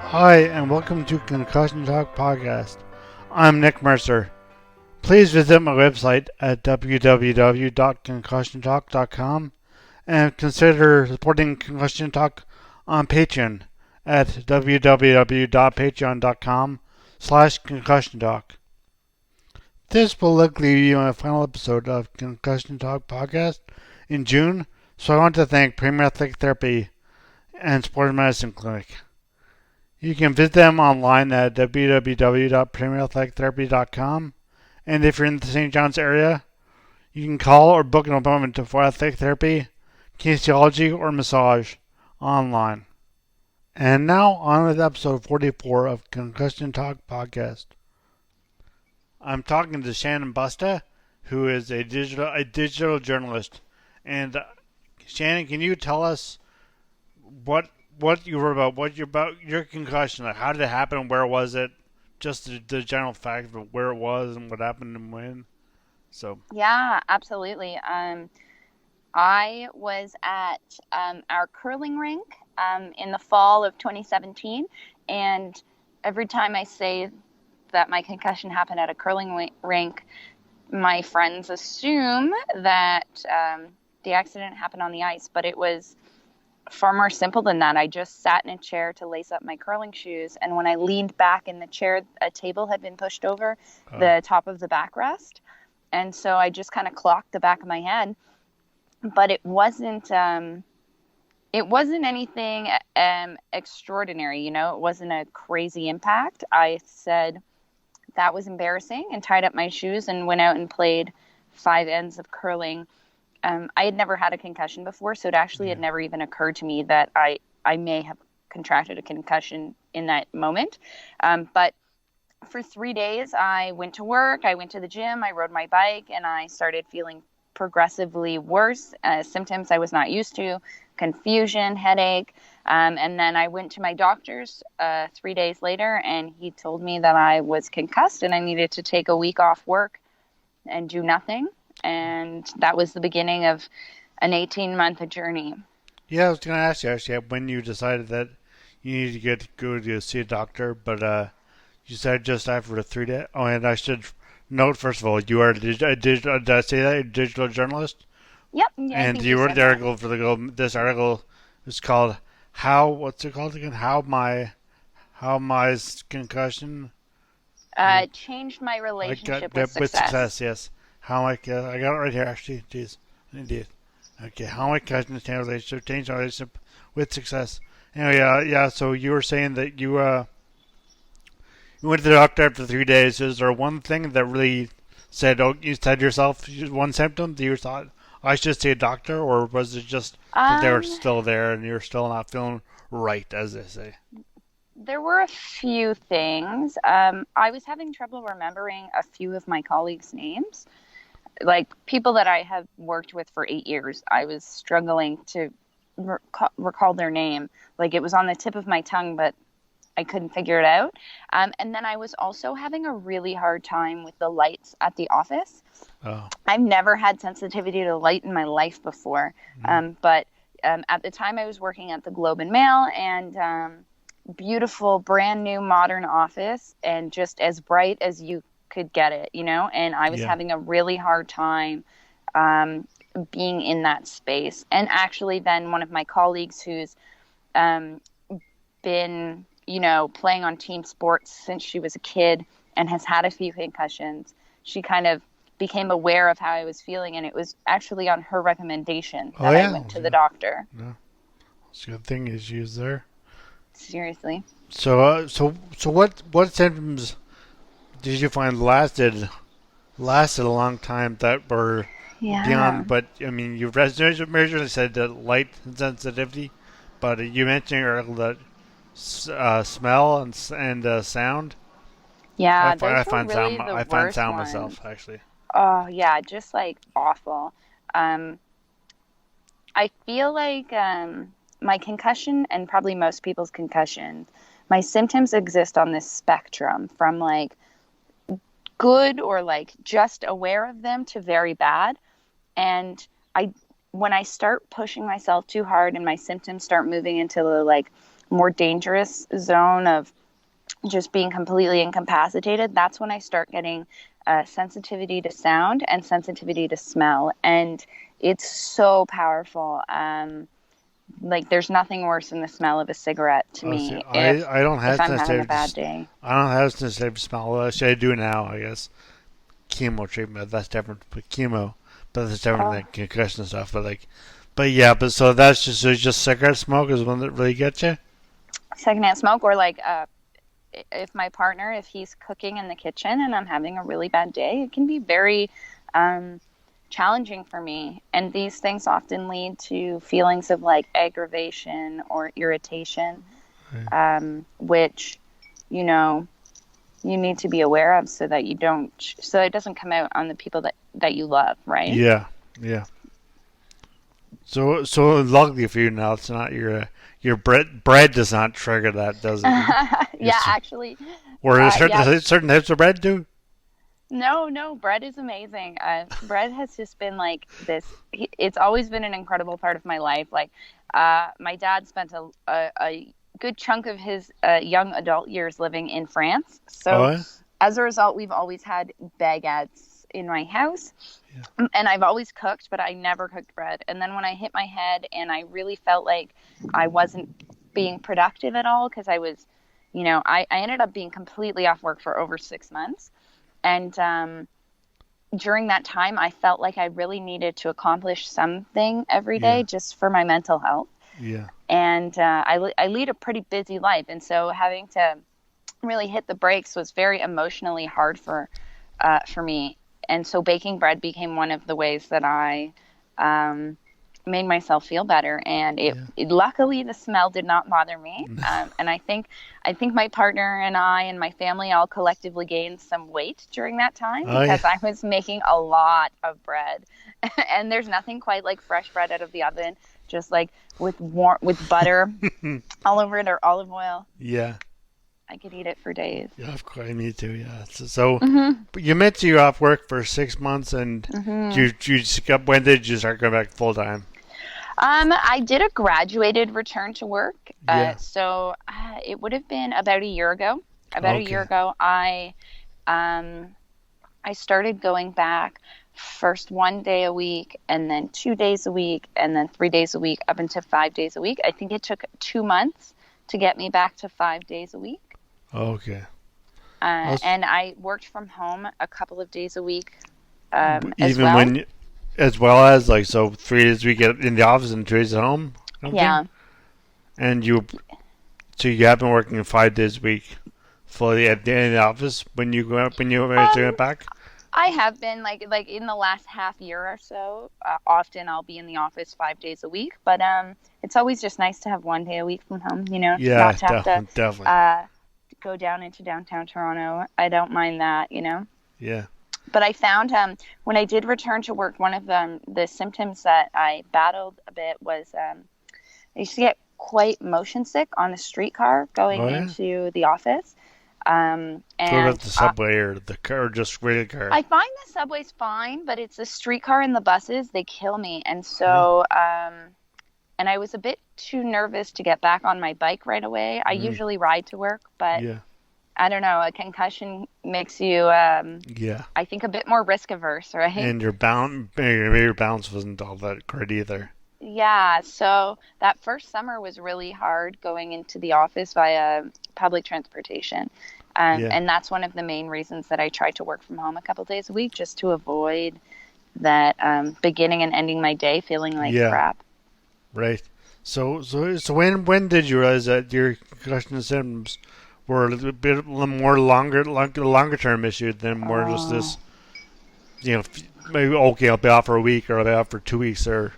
Hi, and welcome to Concussion Talk Podcast. I'm Nick Mercer. Please visit my website at www.concussiontalk.com and consider supporting Concussion Talk on Patreon at www.patreon.com/concussion talk. This will likely be my final episode of Concussion Talk Podcast in June, so I want to thank Premier Athletic Therapy and Sports Medicine Clinic. You can visit them online at www.premierathletictherapy.com. And if you're in the St. John's area, you can call or book an appointment for athletic therapy, kinesiology, or massage online. And now on with episode 44 of Concussion Talk Podcast. I'm talking to Shannon Busta, who is a digital journalist. And Shannon, can you tell us what you were about, your concussion, like how did it happen, where was it, just the general fact of where it was and what happened and when. So Yeah, absolutely. I was at our curling rink in the fall of 2017, and every time I say that my concussion happened at a curling rink, my friends assume that the accident happened on the ice, but it was far more simple than that. I just sat in a chair to lace up my curling shoes, and when I leaned back in the chair, a table had been pushed over the top of the backrest, and so I just kind of clocked the back of my head. But it wasn't anything extraordinary, you know. It wasn't a crazy impact. I said that was embarrassing and tied up my shoes and went out and played 5 ends of curling. I had never had a concussion before, so it actually had never even occurred to me that I may have contracted a concussion in that moment. But for 3 days, I went to work, I went to the gym, I rode my bike, and I started feeling progressively worse, symptoms I was not used to, confusion, headache. And then I went to my doctor's 3 days later, and he told me that I was concussed and I needed to take a week off work and do nothing. And that was the beginning of an 18-month journey. yeah, I was going to ask you actually when you decided that you needed to go to see a doctor, but you said just after the 3 day. Oh, and I should note first of all, you are a digital. Did I say that? A digital journalist. Yep, yeah, I And think you you wrote said the that. article for the this article is called "How." What's it called again? How my concussion. Changed my I got relationship with that with success. success. Yes. How I got it right here actually. Jeez, indeed. Okay. How my concussion changed my relationship with success. Anyway, yeah. So you were saying that you went to the doctor after 3 days. Is there one thing that really said? Oh, you said yourself one symptom that you thought I should see a doctor, or was it just that they were Um, still there and you're still not feeling right, as they say? there were a few things. I was having trouble remembering a few of my colleagues' names, like people that I have worked with for 8 years. I was struggling to recall their name. Like it was on the tip of my tongue, but I couldn't figure it out. And then I was also having a really hard time with the lights at the office. Oh, I've never had sensitivity to light in my life before. mm, But at the time I was working at the Globe and Mail, and beautiful, brand new, modern office, and just as bright as you could get it, you know? And I was yeah, having a really hard time um, being in that space. And actually, then one of my colleagues who's um, been, you know, playing on team sports since she was a kid and has had a few concussions, she kind of became aware of how I was feeling, and it was actually on her recommendation oh that I yeah, went to the doctor. yeah. It's a good thing is used there. Seriously. So what symptoms did you find lasted a long time that were Yeah. beyond? But I mean, you measured said that light sensitivity, but you mentioned earlier that smell and sound. Yeah, those were really the I find worst sound ones. myself actually. Oh, yeah, just like awful. Um, I feel like my concussion, and probably most people's concussions, my symptoms exist on this spectrum from like good or like just aware of them to very bad. And I, when I start pushing myself too hard and my symptoms start moving into the like more dangerous zone of just being completely incapacitated, that's when I start getting sensitivity to sound and sensitivity to smell. And it's so powerful. Like, there's nothing worse than the smell of a cigarette to me I don't have if I'm having a sensitive bad day. I don't have sensitive smell. Well, actually, I do now, I guess. Chemo treatment, that's different. But chemo, but that's different than concussion stuff. But yeah, but so that's just cigarette smoke is one that really gets you. Secondhand smoke, or like if my partner, if he's cooking in the kitchen and I'm having a really bad day, it can be very challenging for me. And these things often lead to feelings of like aggravation or irritation, which, you know, you need to be aware of so that so it doesn't come out on the people that you love, right? Yeah, yeah. So luckily for you now, it's not your bread does not trigger that, does it? Yeah, actually. Or certain types of bread do? No, bread is amazing. Bread has just been like this. It's always been an incredible part of my life. Like, my dad spent a good chunk of his young adult years living in France. So as a result, we've always had baguettes in my house. Yeah. And I've always cooked, but I never cooked bread. And then when I hit my head and I really felt like I wasn't being productive at all, because I was, I ended up being completely off work for over 6 months. And during that time, I felt like I really needed to accomplish something every day just for my mental health. Yeah. And I lead a pretty busy life. And so having to really hit the brakes was very emotionally hard for me. And so baking bread became one of the ways that I made myself feel better. And luckily the smell did not bother me. And I think my partner and I and my family all collectively gained some weight during that time because I was making a lot of bread. And there's nothing quite like fresh bread out of the oven, just like with butter all over it, or olive oil. Yeah. I could eat it for days. Yeah, of course, me too. Yeah. So you mentioned you were off work for 6 months, and when did you start going back full time? I did a graduated return to work. So it would have been about a year ago. A year ago, I started going back. First 1 day a week, and then 2 days a week, and then 3 days a week, up until 5 days a week. I think it took 2 months to get me back to 5 days a week. Okay. And I worked from home a couple of days a week as well as like, so 3 days a week in the office and 2 days at home? Yeah. And you have been working 5 days a week fully in the office when you went back? I have been like in the last half year or so. Often I'll be in the office 5 days a week, but it's always just nice to have 1 day a week from home. Not to have to go down into downtown Toronto. I don't mind that. Yeah. But I found when I did return to work, one of the symptoms that I battled a bit was I used to get quite motion sick on the streetcar going into the office. And what about the subway or the car, or just regular car? I find the subway's fine, but it's the streetcar and the buses, they kill me. And so, and I was a bit too nervous to get back on my bike right away. I usually ride to work, but I don't know, a concussion makes you, I think, a bit more risk averse, right? And your balance wasn't all that great either. Yeah, so that first summer was really hard going into the office via public transportation. And that's one of the main reasons that I tried to work from home a couple days a week, just to avoid that beginning and ending my day feeling like crap. Right. So when did you realize that your concussion symptoms were a little bit more longer term issue than more just this, maybe I'll be off for a week, or I'll be off for 2 weeks, or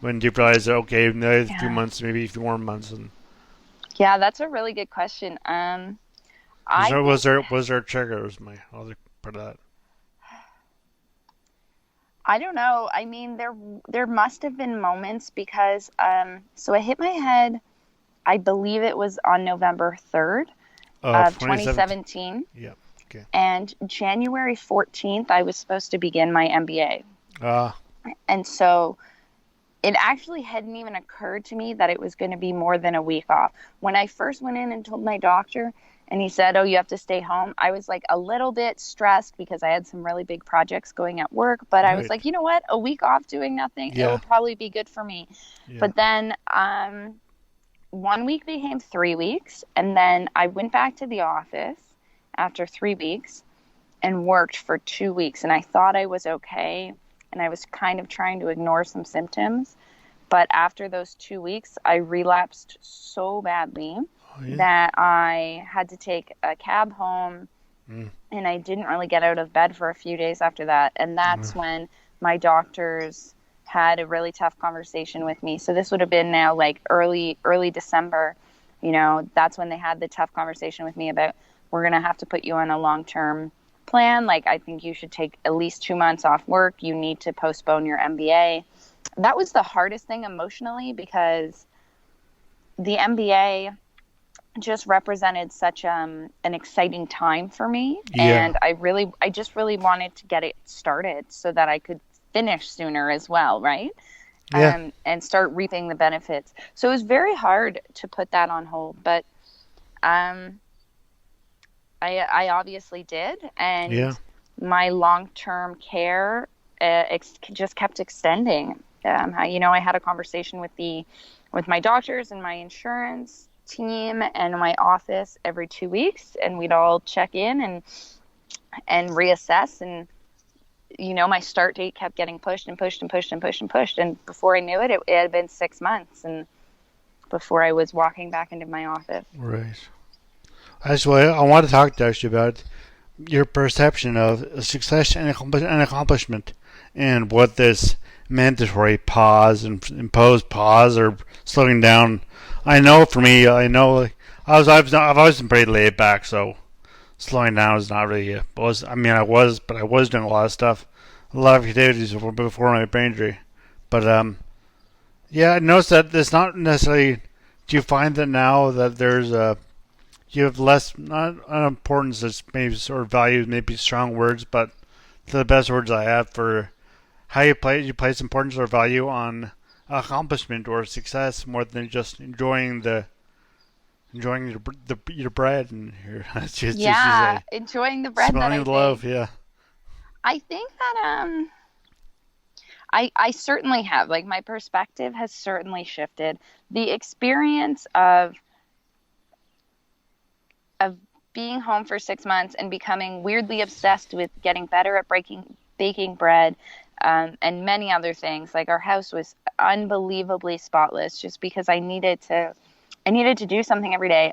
when do you realize that now a few months, maybe a few more months? Yeah, that's a really good question. Was there triggers? My other part of that. I don't know. I mean, there must have been moments because so I hit my head, I believe it was on November 3rd of 2017. Yeah. Okay. And January 14th, I was supposed to begin my MBA. And so it actually hadn't even occurred to me that it was going to be more than a week off. When I first went in and told my doctor, and he said, "Oh, you have to stay home," I was like a little bit stressed because I had some really big projects going at work. But I was Right. like, you know what? A week off doing nothing, it will Yeah. probably be good for me. Yeah. But then 1 week became 3 weeks. And then I went back to the office after 3 weeks and worked for 2 weeks. And I thought I was okay. And I was kind of trying to ignore some symptoms. But after those 2 weeks, I relapsed so badly Oh yeah. that I had to take a cab home, Mm. and I didn't really get out of bed for a few days after that. And that's when my doctors had a really tough conversation with me. So this would have been now like early December. That's when they had the tough conversation with me about, we're going to have to put you on a long-term plan. Like, I think you should take at least 2 months off work. You need to postpone your MBA. That was the hardest thing emotionally, because the MBA just represented such an exciting time for me, Yeah. and I just really wanted to get it started so that I could finish sooner as well, right? Yeah. And start reaping the benefits. So it was very hard to put that on hold, but um, I obviously did, and Yeah. my long-term care just kept extending. I had a conversation with my doctors and my insurance team and my office every 2 weeks, and we'd all check in and reassess. And my start date kept getting pushed and pushed and pushed and pushed and pushed, and before I knew it, it had been 6 months and before I was walking back into my office. Right. Actually, I want to talk to you about your perception of success and accomplishment, and what this mandatory pause and imposed pause or slowing down. I know for me, I've always been pretty laid back, so slowing down is not really but I was doing a lot of stuff, a lot of activities before my brain injury. But yeah, I noticed that it's not necessarily. Do you find that now that you have less, not importance as maybe sort of values, maybe strong words, but the best words I have for how you place importance or value on accomplishment or success more than just enjoying your bread and your just to Yeah, say enjoying the bread that smelling I the bake. love. Yeah. I think that I certainly have. Like, my perspective has certainly shifted. The experience of being home for 6 months and becoming weirdly obsessed with getting better at baking bread, and many other things. Like, our house was unbelievably spotless just because I needed to do something every day.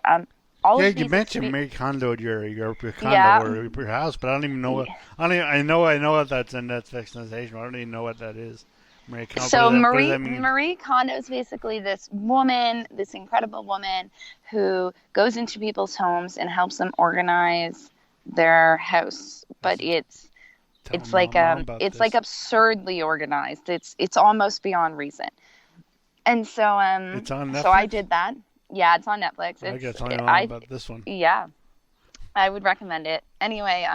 All Yeah, of you these mentioned Marie Kondo at your condo yeah, or your house, but I don't even know what I know what that's in that vaccination. I don't even know what that is. Marie Kondo. so What does Marie that mean? Marie Kondo is basically this woman, this incredible woman who goes into people's homes and helps them organize their house. But Tell it's my like mom about this. absurdly organized. It's almost beyond reason. And It's on so I Netflix. did that. Yeah, it's on Netflix. I It's gotta tell my mom I about this one. Yeah, I would recommend it. Anyway,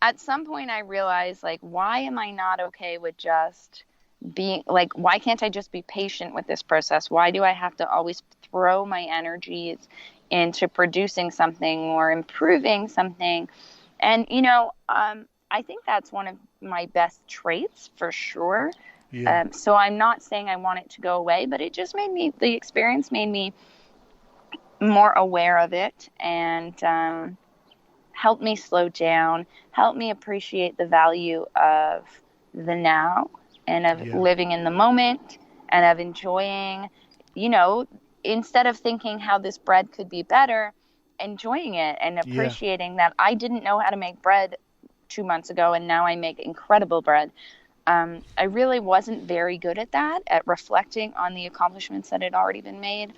at some point I realized, like, why am I not okay with just being like, why can't I just be patient with this process? Why do I have to always throw my energies into producing something or improving something? And I think that's one of my best traits for sure. Yeah. So I'm not saying I want it to go away, but the experience made me more aware of it, and helped me slow down, helped me appreciate the value of the now, and of Yeah. living in the moment, and of enjoying, you know, instead of thinking how this bread could be better, enjoying it and Yeah. appreciating that I didn't know how to make bread 2 months ago, and now I make incredible bread. I really wasn't very good at that, at reflecting on the accomplishments that had already been made.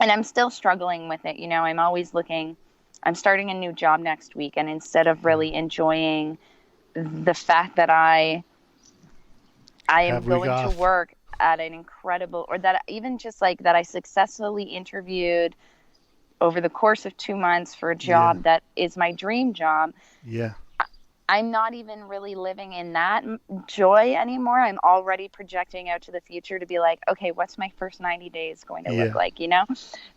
And I'm still struggling with it. I'm always looking. I'm starting a new job next week. And instead of Yeah. really enjoying the fact that I am Have week going to off. work at an incredible, or that even just like that I successfully interviewed over the course of 2 months for a Yeah. job that is my dream job, Yeah. I'm not even really living in that joy anymore. I'm already projecting out to the future to be like, okay, what's my first 90 days going to look Yeah. like, you know?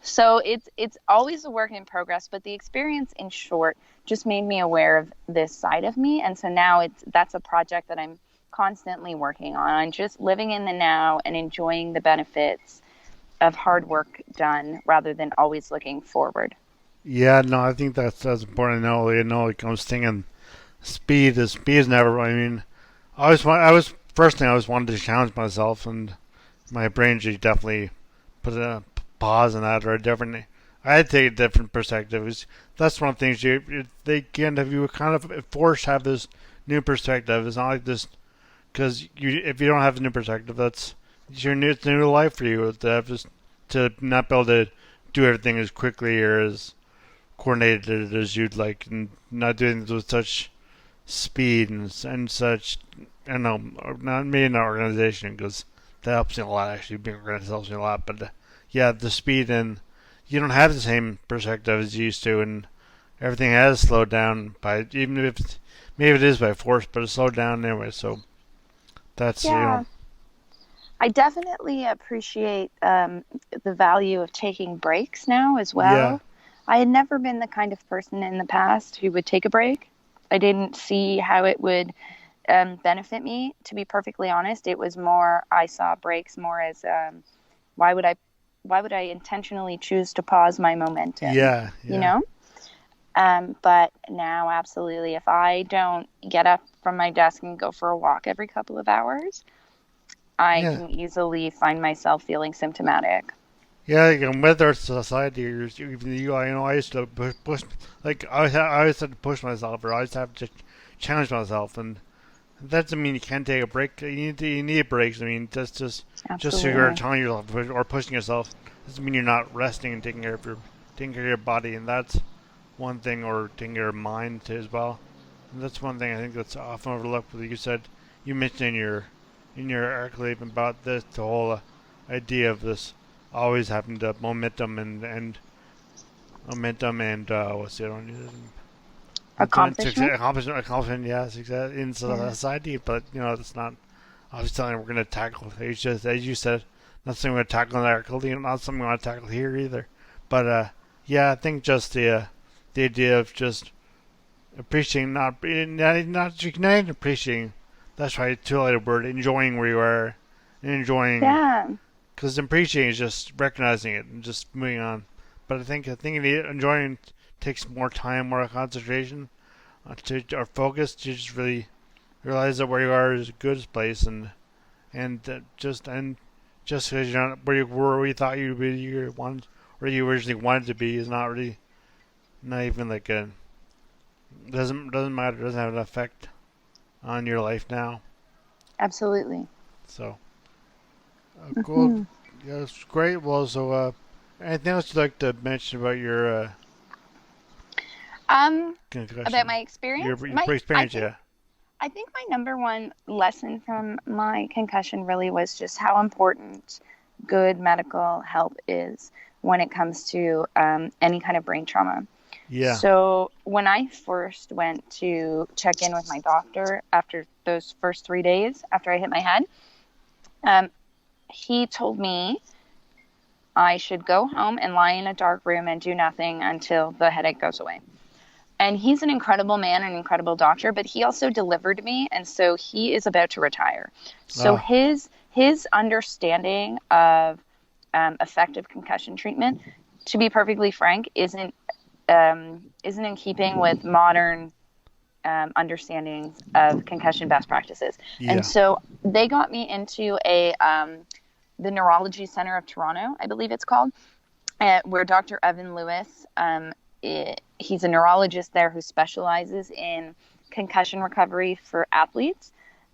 So it's always a work in progress, but the experience in short just made me aware of this side of me. And so now that's a project that I'm constantly working on, just living in the now and enjoying the benefits of hard work done rather than always looking forward. Yeah, no, I think that's important to know. You know, like I was thinking, speed is never. I mean, I was first thing I always wanted to challenge myself, and my brain just definitely put a pause on that or a different. I had to take a different perspective. That's one of the things they can have you kind of forced to have this new perspective. It's not like this because if you don't have a new perspective, it's new life for you to have just to not be able to do everything as quickly or as coordinated as you'd like, and not doing it with such speed and such. I don't know, not me in an organization because that helps me a lot. Actually, being organized helps me a lot. But yeah, the speed and you don't have the same perspective as you used to, and everything has slowed down by even if maybe it is by force, but it's slowed down anyway. So that's Yeah, I definitely appreciate the value of taking breaks now as yeah, well. I had never been the kind of person in the past who would take a break. I didn't see how it would benefit me. To be perfectly honest, it was more I saw breaks more as why would I why would I intentionally choose to pause my momentum? yeah, You yeah, know. But now, absolutely, if I don't get up from my desk and go for a walk every couple of hours, I yeah. can easily find myself feeling symptomatic. Yeah, like, with our society, even you, I know I used to push like I always had to push myself, or I always have to challenge myself, and that doesn't mean you can't take a break. You need breaks. I mean, just so you're Absolutely. telling yourself or pushing yourself doesn't mean you're not resting and taking care of your body, and that's one thing, or taking care of your mind too, as well. And that's one thing I think that's often overlooked. But you said you mentioned in your article even about this the whole idea of this always having the momentum and what's the other one? Accomplishment. Accomplishment, yes, exactly, in Yeah. society. But you know, it's not obviously something we're going to tackle. It's just as you said, not something we're going to tackle in the article. Not something we want to tackle here either. But yeah, I think just the idea of just appreciating, not even appreciating. That's right, two-letter word. Enjoying where you are, and enjoying Yeah. because appreciating is just recognizing it and just moving on. But I think enjoying takes more time, more concentration, to or focus to just really realize that where you are is a good place, and just because you're not where you were, where you thought you'd be, where you originally wanted to be, is not really not even like a doesn't matter. Doesn't have an effect on your life now. Absolutely. So cool. Hmm. Yeah, it's great. Well, so anything else you'd like to mention about your Um, about concussion? my experience, Your I experience, think yeah. I think my number one lesson from my concussion really was just how important good medical help is when it comes to any kind of brain trauma. Yeah. So when I first went to check in with my doctor after those first 3 days after I hit my head, um, he told me I should go home and lie in a dark room and do nothing until the headache goes away. And he's an incredible man, an incredible doctor, but he also delivered me, and so he is about to retire. So Oh, his understanding of effective concussion treatment, to be perfectly frank, isn't in keeping with modern understandings of concussion best practices. And yeah. so they got me into the Neurology Center of Toronto, I believe it's called, where Dr. Evan Lewis, he's a neurologist there who specializes in concussion recovery for athletes.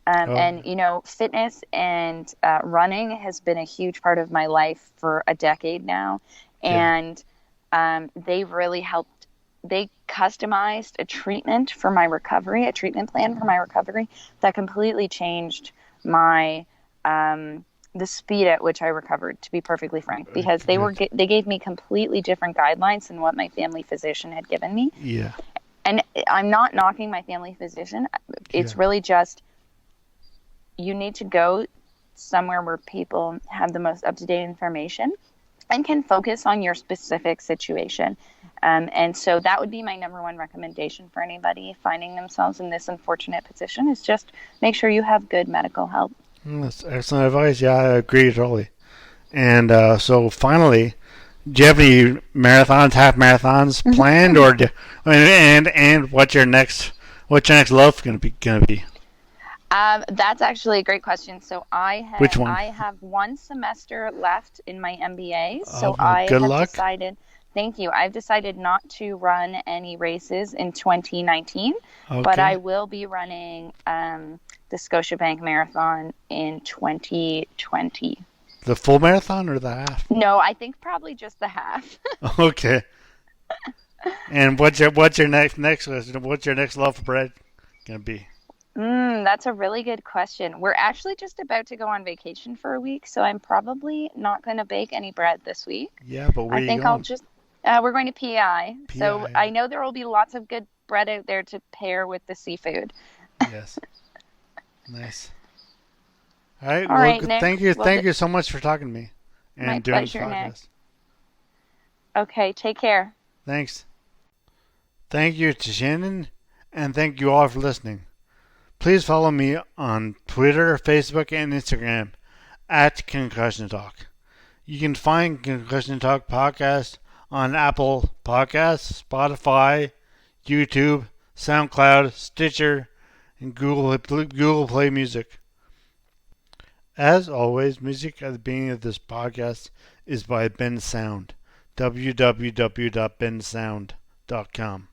Oh, And, you know, fitness and running has been a huge part of my life for a decade now. yeah. And they really helped. They customized a treatment for my recovery, a treatment plan for my recovery that completely changed my the speed at which I recovered, to be perfectly frank, because Good. they gave me completely different guidelines than what my family physician had given me. Yeah. And I'm not knocking my family physician. Yeah. It's really just you need to go somewhere where people have the most up-to-date information and can focus on your specific situation. And so that would be my number one recommendation for anybody finding themselves in this unfortunate position is just make sure you have good medical help. That's excellent advice. Yeah, I agree totally. And so finally, do you have any marathons, half marathons planned, or and what's your next love gonna be? That's actually a great question. So Which one? I have one semester left in my MBA. Oh, So well, I good have luck. decided, thank you. I've decided not to run any races in 2019, but I Okay. will be running the Scotiabank Marathon in 2020. The full marathon or the half? No, I think probably just the half. Okay. And what's your what's your next love for bread gonna be? That's a really good question. We're actually just about to go on vacation for a week, so I'm probably not going to bake any bread this week. Yeah, but where I are you think I'll going? just, we're going to PI. So PI. I know there will be lots of good bread out there to pair with the seafood. Yes. Nice. All right. All Well, right, Nick. thank you so much for talking to me My and doing this pleasure, Nick. podcast. Okay, take care. Thanks. Thank you to Shannon, and thank you all for listening. Please follow me on Twitter, Facebook, and Instagram at Concussion Talk. You can find Concussion Talk Podcast on Apple Podcasts, Spotify, YouTube, SoundCloud, Stitcher, and Google Play Music. As always, music at the beginning of this podcast is by Ben Sound. www.bensound.com.